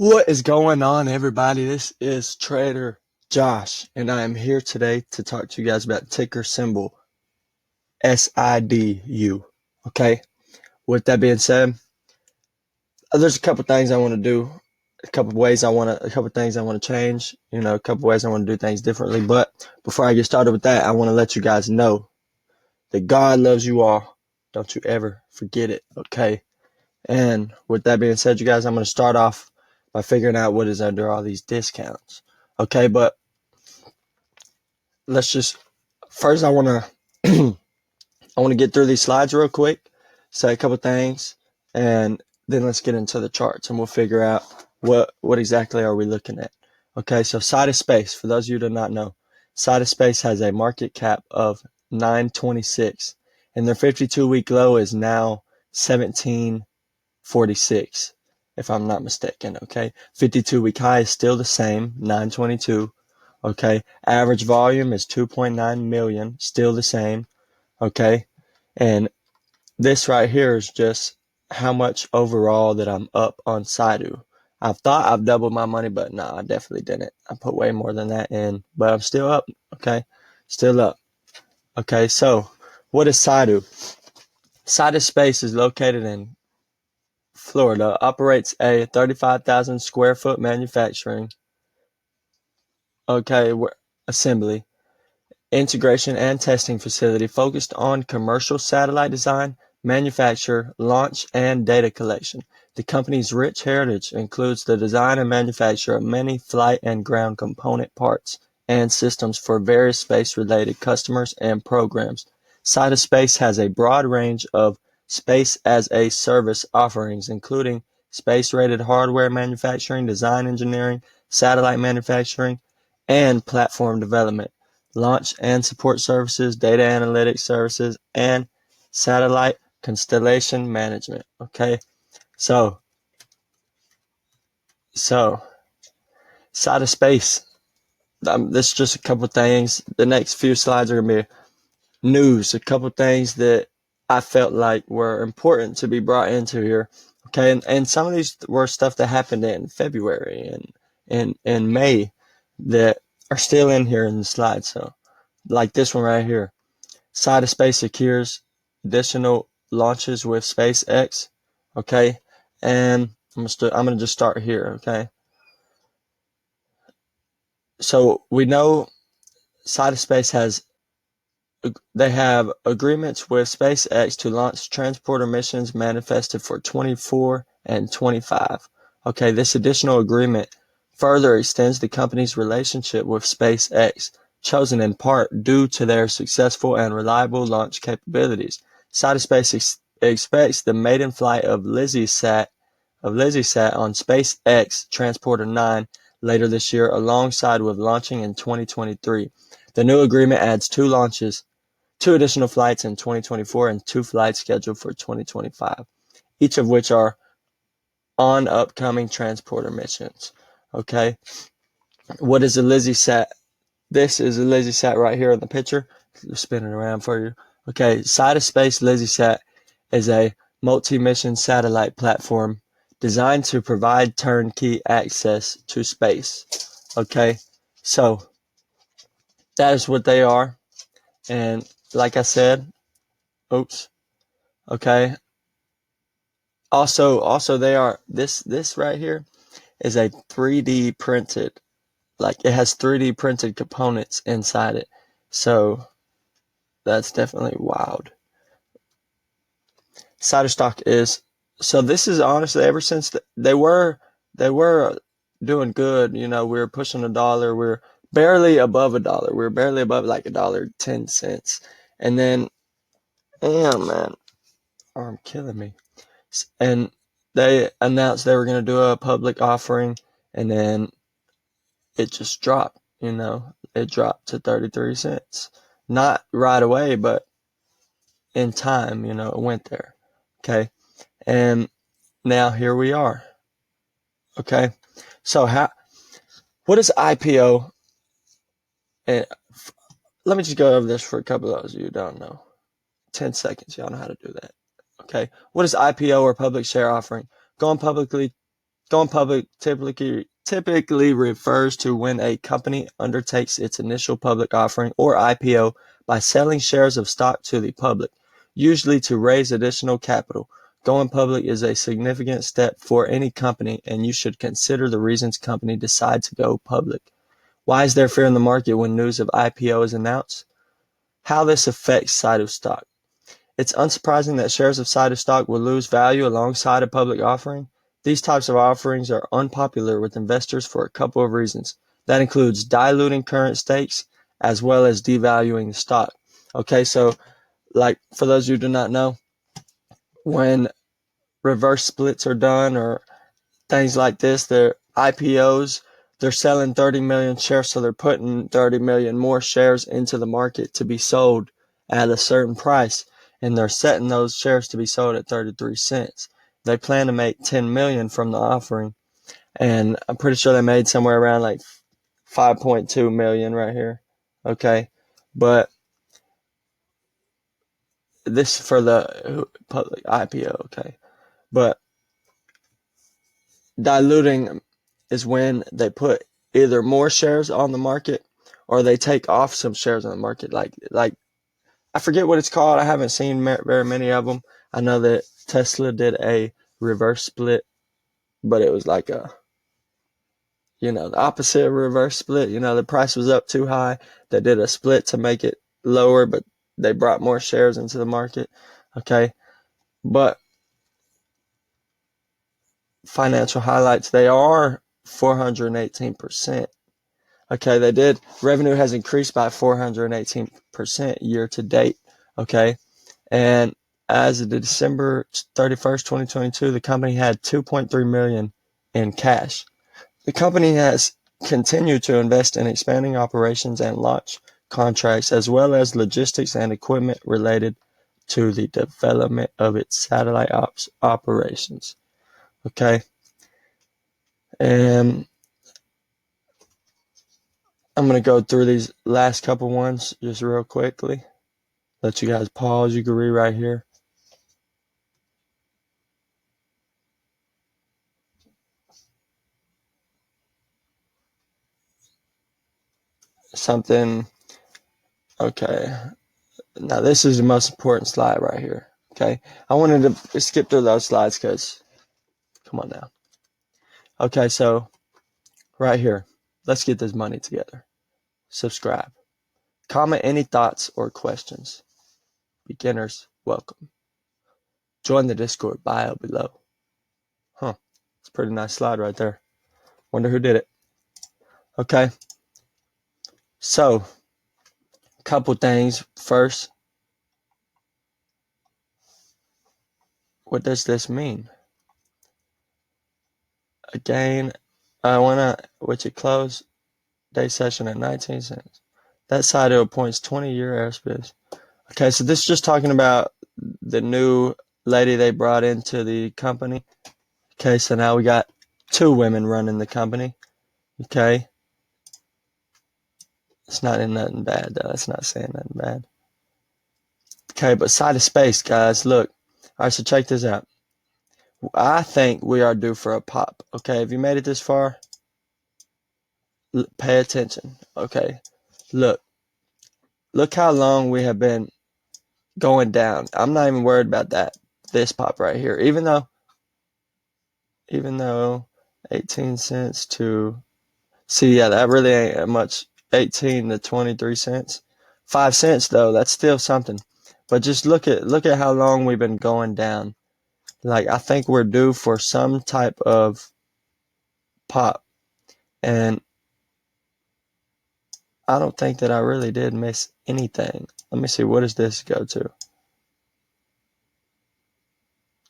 What is going on, everybody? This is Trader Josh, and I am here today to talk to you guys about ticker symbol SIDU. Okay, with that being said, there's a couple things I want to do, a couple things I want to change, a couple ways I want to do things differently. But before I get started with that, I want to let you guys know that God loves you all. Don't you ever forget it, okay? And with that being said, you guys, I'm going to start off by figuring out what is under all these discounts. Okay, but let's just first I want to I want to get through these slides real quick, say a couple things, and then let's get into the charts and we'll figure out what exactly are we looking at. Okay, so Sidus Space, for those of you who do not know, Sidus Space has a market cap of 926 and their 52-week low is now 1746, if I'm not mistaken. Okay, 52-week high is still the same, 922. Okay, average volume is 2.9 million, still the same. Okay, and this right here is just how much overall that I'm up on Sidus. I thought I've doubled my money, but no, I definitely didn't. I put way more than that in, but I'm still up. Okay, still up. Okay, so what is Sidus? Sidus Space is located in Florida, operates a 35,000 square foot manufacturing, assembly, integration and testing facility focused on commercial satellite design, manufacture, launch, and data collection. The company's rich heritage includes the design and manufacture of many flight and ground component parts and systems for various space-related customers and programs. Sidus Space has a broad range of space-as-a-service offerings, including space-rated hardware manufacturing, design engineering, satellite manufacturing, and platform development, launch and support services, data analytics services, and satellite constellation management. Okay, so Sidus Space. This is just a couple things. The next few slides are gonna be news, a couple things that I felt like were important to be brought into here. Okay, and some of these were stuff that happened in February and May that are still in here in the slide. So, like this one right here. Sidus Space secures additional launches with SpaceX. Okay, and I'm gonna just start here. Okay, so we know Sidus Space have agreements with SpaceX to launch transporter missions manifested for 24 and 25. Okay, this additional agreement further extends the company's relationship with SpaceX, chosen in part due to their successful and reliable launch capabilities. Sidus Space expects the maiden flight of LizzieSat on SpaceX Transporter 9 later this year, alongside with launching in 2023. The new agreement adds two additional flights in 2024 and two flights scheduled for 2025, each of which are on upcoming transporter missions. Okay, what is a LizzieSat? This is a LizzieSat right here in the picture. Spin it around for you. Okay, Sidus Space LizzieSat is a multi-mission satellite platform designed to provide turnkey access to space. Okay, so that is what they are. And like I said, okay. Also they are this right here is a 3D printed, like it has 3D printed components inside it. So that's definitely wild. Stock is so this is honestly ever since they were doing good. We were pushing $1. We are barely above $1. We were barely above like $1.10, and then damn man, arm killing me. And they announced they were going to do a public offering, and then it just dropped. It dropped to 33 cents. Not right away, but in time, it went there. Okay. And now here we are. Okay. So what is IPO? And let me just go over this for a couple of those of you who don't know. 10 seconds. Y'all know how to do that. Okay. What is IPO or public share offering? Going publicly Going public typically refers to when a company undertakes its initial public offering or IPO by selling shares of stock to the public, usually to raise additional capital. Going public is a significant step for any company, and you should consider the reasons company decide to go public. Why is there fear in the market when news of IPO is announced? How this affects Sidus stock. It's unsurprising that shares of Sidus stock will lose value alongside a public offering. These types of offerings are unpopular with investors for a couple of reasons. That includes diluting current stakes as well as devaluing the stock. Okay, so like for those who do not know, when reverse splits are done or things like this, they're IPOs, they're selling 30 million shares, so they're putting 30 million more shares into the market to be sold at a certain price, and they're setting those shares to be sold at 33 cents. They plan to make 10 million from the offering, and I'm pretty sure they made somewhere around like 5.2 million right here. Okay, but this is for the public IPO. Okay, but diluting is when they put either more shares on the market or they take off some shares on the market. Like I forget what it's called. I haven't seen very many of them. I know that Tesla did a reverse split, but it was like the opposite of reverse split. The price was up too high. They did a split to make it lower, but they brought more shares into the market. Okay, but financial highlights, they are 418%. Okay, they did. Revenue has increased by 418% year to date. Okay, and as of December 31st, 2022, the company had 2.3 million in cash. The company has continued to invest in expanding operations and launch contracts, as well as logistics and equipment related to the development of its satellite operations. Okay, and I'm going to go through these last couple ones just real quickly. Let you guys pause. You can read right here. Something. Okay. Now this is the most important slide right here. Okay. I wanted to skip through those slides because, come on now. Okay. So right here, let's get this money together. Subscribe. Comment any thoughts or questions. Beginners, welcome. Join the Discord bio below. Huh. It's a pretty nice slide right there. Wonder who did it. Okay. So, couple things. First, what does this mean? Again, I wanna which it closed day session at 19 cents. That side arrow points 20-year airspace. Okay, so this is just talking about the new lady they brought into the company. Okay, so now we got 2 women running the company. Okay. It's not in nothing bad though. It's not saying nothing bad. Okay, but side of space, guys, look. Alright, so check this out. I think we are due for a pop. Okay, if you made it this far, pay attention. Okay, look how long we have been going down. I'm not even worried about that. This pop right here, even though 18 cents to see, yeah, that really ain't much. 18 to 23 cents, 5 cents though. That's still something. But just look at how long we've been going down. Like I think we're due for some type of pop, and I don't think that I really did miss anything. Let me see, what does this go to?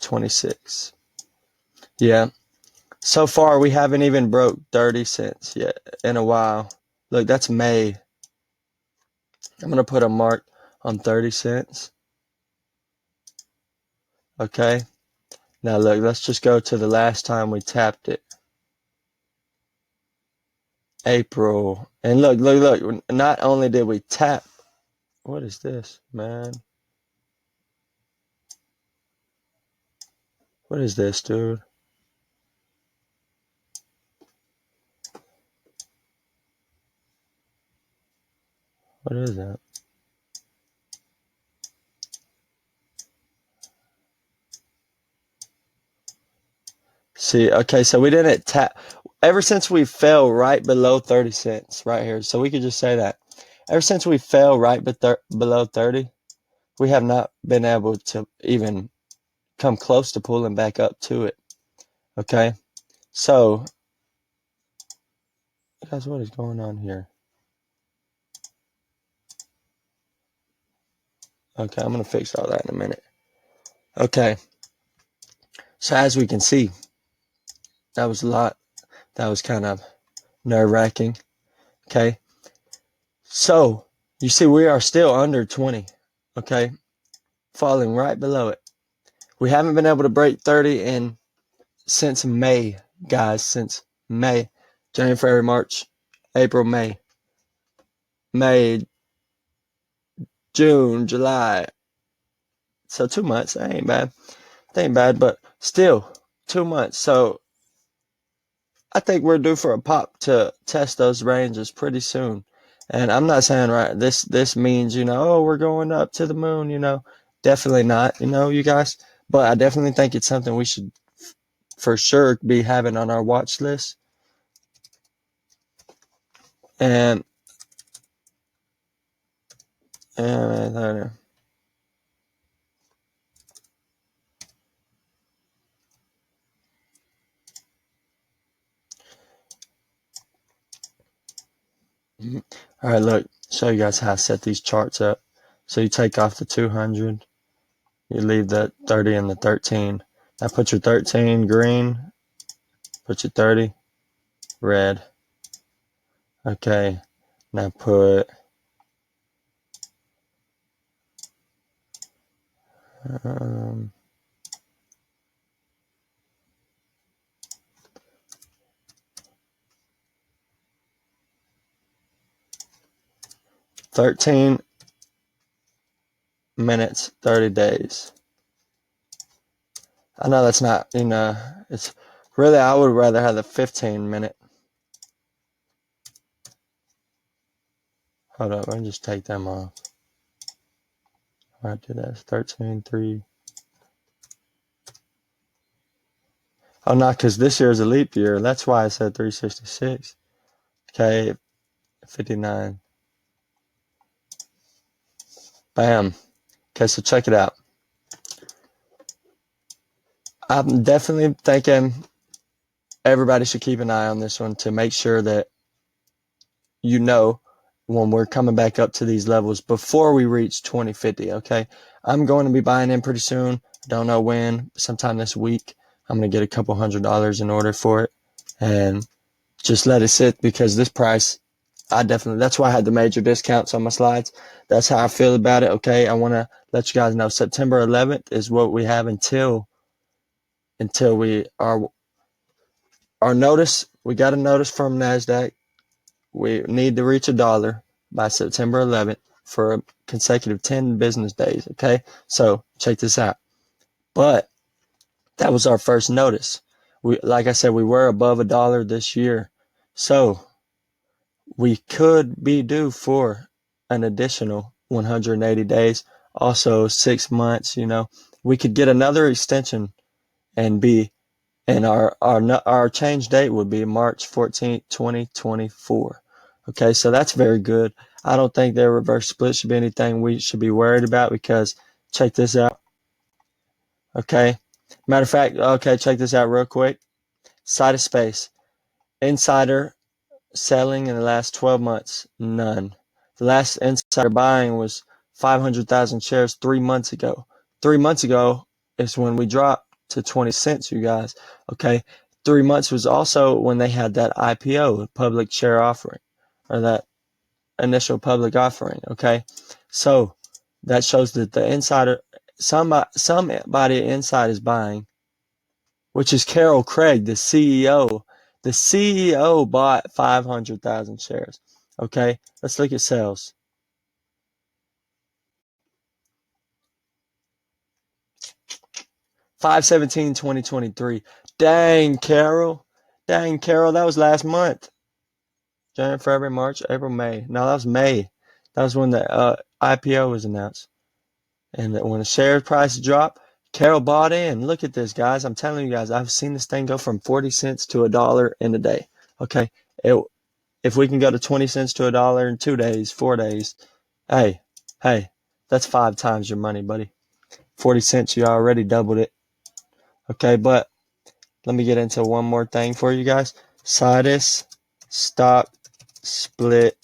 26. Yeah. So far, we haven't even broke 30 cents yet in a while. Look, that's May. I'm going to put a mark on 30 cents. Okay. Now, look, let's just go to the last time we tapped it. April. And look. Not only did we tap. What is this, man? What is this, dude? What is that? See, okay, so we didn't tap ever since we fell right below 30 cents right here. So we could just say that. Ever since we fell right below 30, we have not been able to even come close to pulling back up to it. Okay? So, guys, what is going on here? Okay, I'm going to fix all that in a minute. Okay. So as we can see, that was a lot. That was kind of nerve-wracking. Okay. So, you see we are still under 20. Okay. Falling right below it. We haven't been able to break 30 since May, guys, since May. January, February, March, April, May, June, July. So 2 months. That ain't bad. That ain't bad, but still 2 months. So I think we're due for a pop to test those ranges pretty soon. And I'm not saying right this means, oh, we're going up to the moon, Definitely not, you guys. But I definitely think it's something we should for sure be having on our watch list. And 'Alright, look, show you guys how I set these charts up. So you take off the 200, you leave the 30 and the 13. Now put your 13 green, put your 30 red. Okay, now put 13 minutes, 30 days. I know that's not, it's really, I would rather have the 15-minute. Hold up, let me just take them off. Alright, do that. 13, 3. Oh, no, because this year is a leap year. That's why I said 366. Okay, 59. Bam. Okay, so check it out. I'm definitely thinking everybody should keep an eye on this one to make sure that when we're coming back up to these levels before we reach 2050, okay? I'm going to be buying in pretty soon. Don't know when, sometime this week. I'm going to get a couple $100 in order for it and just let it sit because this price, that's why I had the major discounts on my slides. That's how I feel about it, okay? I want to let you guys know September 11th is what we have until we are our notice. We got a notice from NASDAQ. We need to reach $1 by September 11th for a consecutive 10 business days, okay? So check this out. But that was our first notice. Like I said, we were above $1 this year. So we could be due for an additional 180 days, also 6 months, We could get another extension and our change date would be March 14th, 2024. Okay, so that's very good. I don't think their reverse split should be anything we should be worried about because check this out. Okay, matter of fact, okay, check this out real quick. Sidus space. Insider selling in the last 12 months, none. The last insider buying was 500,000 shares 3 months ago. 3 months ago is when we dropped to 20 cents, you guys. Okay, 3 months was also when they had that IPO, public share offering, or that initial public offering. Okay, so that shows that the insider, somebody inside is buying, which is Carol Craig, the CEO. The CEO bought 500,000 shares. Okay, let's look at sales. 5/17/2023. Dang, Carol. That was last month. January, February, March, April, May. No, that was May. That was when the IPO was announced. And when the share price dropped, Carol bought in. Look at this, guys. I'm telling you guys, I've seen this thing go from 40 cents to $1 in a day. Okay. If we can go to 20 cents to $1 in 2 days, 4 days, hey, that's 5 times your money, buddy. 40 cents, you already doubled it. Okay, but let me get into one more thing for you guys. Sidus stock split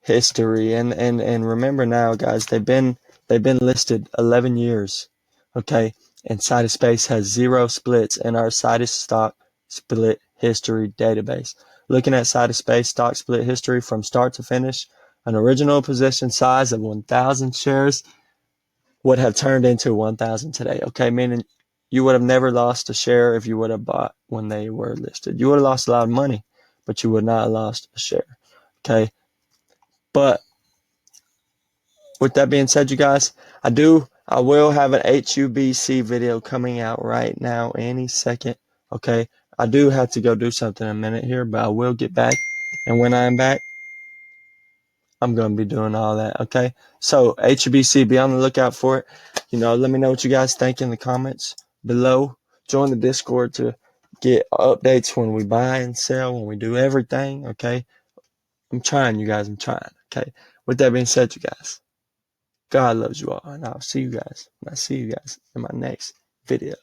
history, and remember now, guys, they've been listed 11 years. Okay, and Sidus Space has 0 splits in our Sidus stock split history database. Looking at Sidus Space stock split history from start to finish, an original position size of 1,000 shares would have turned into 1,000 today. Okay, meaning you would have never lost a share if you would have bought when they were listed. You would have lost a lot of money, but you would not have lost a share. Okay, but with that being said, you guys, I will have an HUBC video coming out right now any second. Okay, I do have to go do something in a minute here, but I will get back. And when I'm back, I'm going to be doing all that. Okay, so HUBC, be on the lookout for it. Let me know what you guys think in the comments below. Join the Discord to get updates when we buy and sell, when we do everything. Okay, I'm trying, you guys. I'm trying. Okay, with that being said, you guys, God loves you all, and I'll see you guys in my next video.